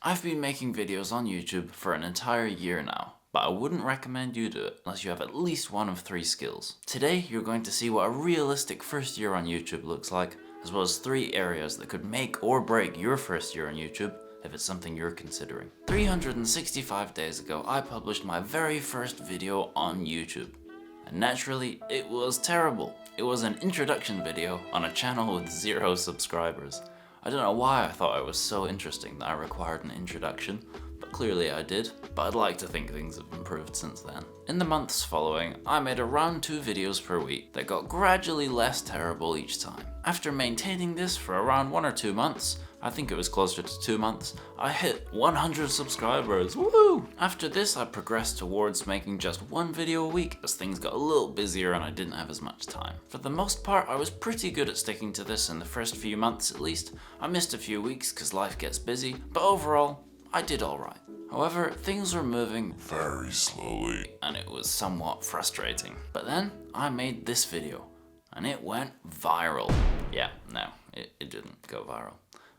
I've been making videos on YouTube for an entire year now, but I wouldn't recommend you do it unless you have at least one of 3 skills. Today, you're going to see what a realistic first year on YouTube looks like, as well as 3 areas that could make or break your first year on YouTube if it's something you're considering. 365 days ago, I published my very first video on YouTube. And naturally, it was terrible. It was an introduction video on a channel with 0 subscribers. I don't know why I thought I was so interesting that I required an introduction, but clearly I did. But I'd like to think things have improved since then. In the months following, I made around 2 videos per week that got gradually less terrible each time. After maintaining this for around 1 or 2 months, I think it was closer to 2 months, I hit 100 subscribers, woo! After this, I progressed towards making just 1 video a week as things got a little busier and I didn't have as much time. For the most part, I was pretty good at sticking to this in the first few months at least. I missed a few weeks because life gets busy, but overall, I did alright. However, things were moving very slowly and it was somewhat frustrating. But then, I made this video and it went viral. Yeah, no, it didn't go viral.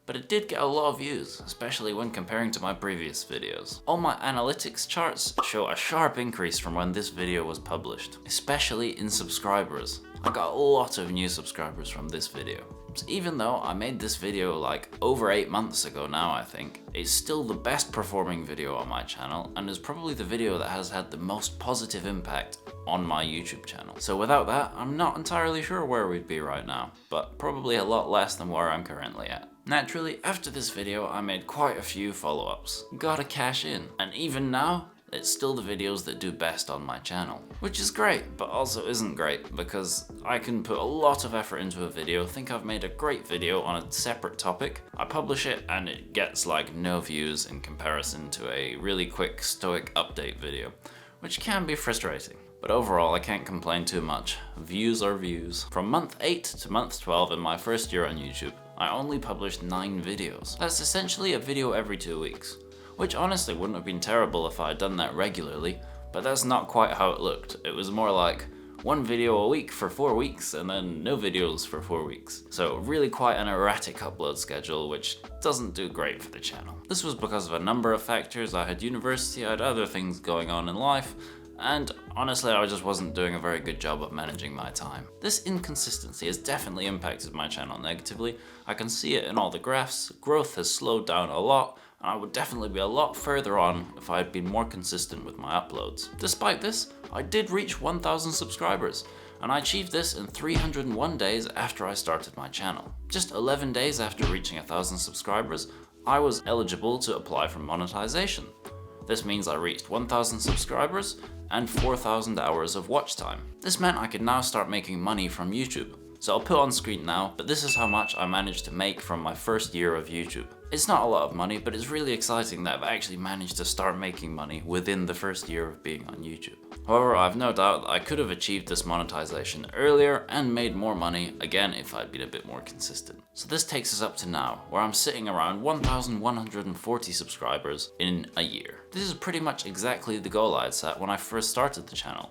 But it did get a lot of views, especially when comparing to my previous videos. All my analytics charts show a sharp increase from when this video was published, especially in subscribers. I got a lot of new subscribers from this video. So even though I made this video like over 8 months ago now, I think, it's still the best performing video on my channel and is probably the video that has had the most positive impact on my YouTube channel. So without that, I'm not entirely sure where we'd be right now, but probably a lot less than where I'm currently at. Naturally, after this video, I made quite a few follow-ups. Gotta cash in. And even now, it's still the videos that do best on my channel. Which is great, but also isn't great, because I can put a lot of effort into a video, think I've made a great video on a separate topic, I publish it and it gets like no views in comparison to a really quick stoic update video, which can be frustrating. But overall, I can't complain too much. Views are views. From month 8 to month 12 in my first year on YouTube, I only published 9 videos. That's essentially a video every 2 weeks, which honestly wouldn't have been terrible if I had done that regularly, but that's not quite how it looked. It was more like 1 video a week for 4 weeks and then no videos for 4 weeks. So really quite an erratic upload schedule, which doesn't do great for the channel. This was because of a number of factors. I had university, I had other things going on in life, and honestly, I just wasn't doing a very good job of managing my time. This inconsistency has definitely impacted my channel negatively. I can see it in all the graphs. Growth has slowed down a lot, and I would definitely be a lot further on if I had been more consistent with my uploads. Despite this, I did reach 1,000 subscribers, and I achieved this in 301 days after I started my channel. Just 11 days after reaching 1,000 subscribers, I was eligible to apply for monetization. This means I reached 1,000 subscribers and 4,000 hours of watch time. This meant I could now start making money from YouTube. So I'll put on screen now, but this is how much I managed to make from my first year of YouTube. It's not a lot of money, but it's really exciting that I've actually managed to start making money within the first year of being on YouTube. However, I've no doubt that I could have achieved this monetization earlier and made more money, again, if I'd been a bit more consistent. So this takes us up to now, where I'm sitting around 1,140 subscribers in a year. This is pretty much exactly the goal I had set when I first started the channel.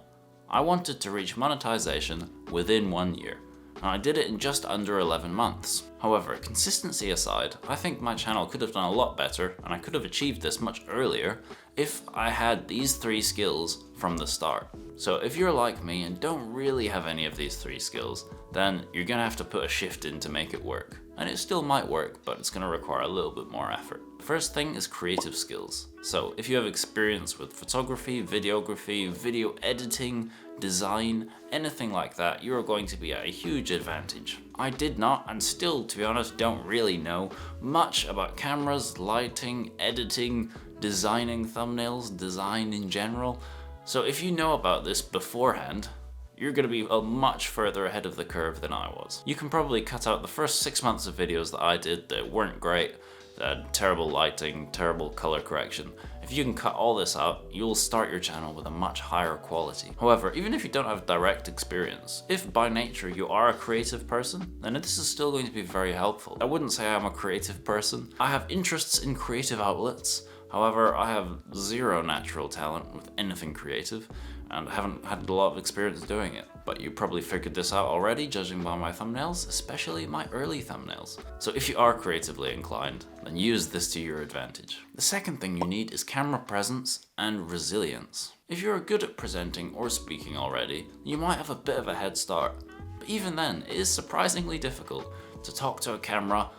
I wanted to reach monetization within 1 year, and I did it in just under 11 months. However, consistency aside, I think my channel could have done a lot better and I could have achieved this much earlier if I had these 3 skills from the start. So if you're like me and don't really have any of these 3 skills, then you're gonna have to put a shift in to make it work. And it still might work, but it's gonna require a little bit more effort. The first thing is creative skills. So if you have experience with photography, videography, video editing, design, anything like that, you are going to be at a huge advantage. I did not, and still, to be honest, don't really know much about cameras, lighting, editing, designing thumbnails, design in general. So if you know about this beforehand, you're going to be much further ahead of the curve than I was. You can probably cut out the first 6 months of videos that I did that weren't great, that had terrible lighting, terrible color correction. If you can cut all this out, you'll start your channel with a much higher quality. However, even if you don't have direct experience, if by nature you are a creative person, then this is still going to be very helpful. I wouldn't say I'm a creative person. I have interests in creative outlets. However, I have 0 natural talent with anything creative and haven't had a lot of experience doing it. but you probably figured this out already judging by my thumbnails, especially my early thumbnails. So if you are creatively inclined, then use this to your advantage. The second thing you need is camera presence and resilience. If you're good at presenting or speaking already, you might have a bit of a head start. But even then, it is surprisingly difficult to talk to a camera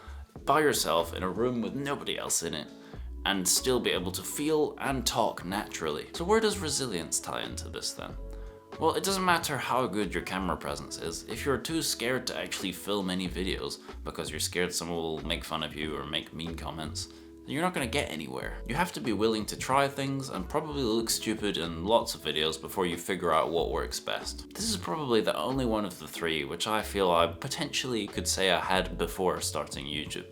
by yourself in a room with nobody else in it, and still be able to feel and talk naturally. So where does resilience tie into this then? Well, it doesn't matter how good your camera presence is. If you're too scared to actually film any videos because you're scared someone will make fun of you or make mean comments, then you're not going to get anywhere. You have to be willing to try things and probably look stupid in lots of videos before you figure out what works best. This is probably the only one of the three which I feel I potentially could say I had before starting YouTube.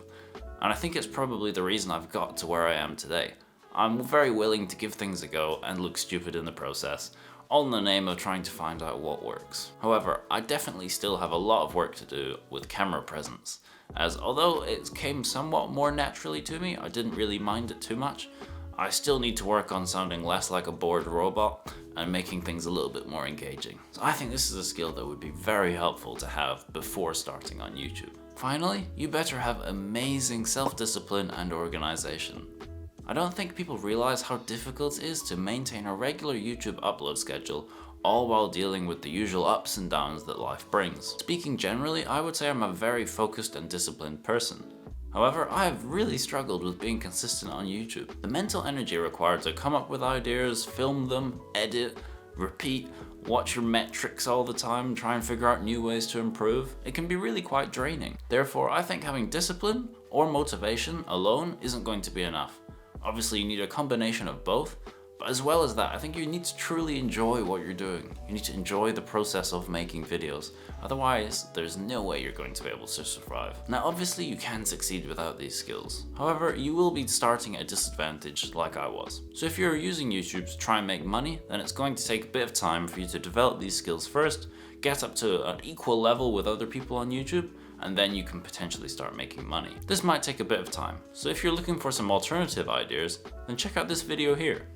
And I think it's probably the reason I've got to where I am today. I'm very willing to give things a go and look stupid in the process, all in the name of trying to find out what works. However, I definitely still have a lot of work to do with camera presence, as although it came somewhat more naturally to me, I didn't really mind it too much. I still need to work on sounding less like a bored robot and making things a little bit more engaging. So I think this is a skill that would be very helpful to have before starting on YouTube. Finally, you better have amazing self-discipline and organization. I don't think people realize how difficult it is to maintain a regular YouTube upload schedule, all while dealing with the usual ups and downs that life brings. Speaking generally, I would say I'm a very focused and disciplined person. However, I have really struggled with being consistent on YouTube. The mental energy required to come up with ideas, film them, edit, repeat, watch your metrics all the time, try and figure out new ways to improve, it can be really quite draining. Therefore, I think having discipline or motivation alone isn't going to be enough. Obviously, you need a combination of both, but as well as that, I think you need to truly enjoy what you're doing. You need to enjoy the process of making videos. Otherwise, there's no way you're going to be able to survive. Now, obviously, you can succeed without these skills. However, you will be starting at a disadvantage like I was. So if you're using YouTube to try and make money, then it's going to take a bit of time for you to develop these skills first, get up to an equal level with other people on YouTube, and then you can potentially start making money. This might take a bit of time, so if you're looking for some alternative ideas, then check out this video here.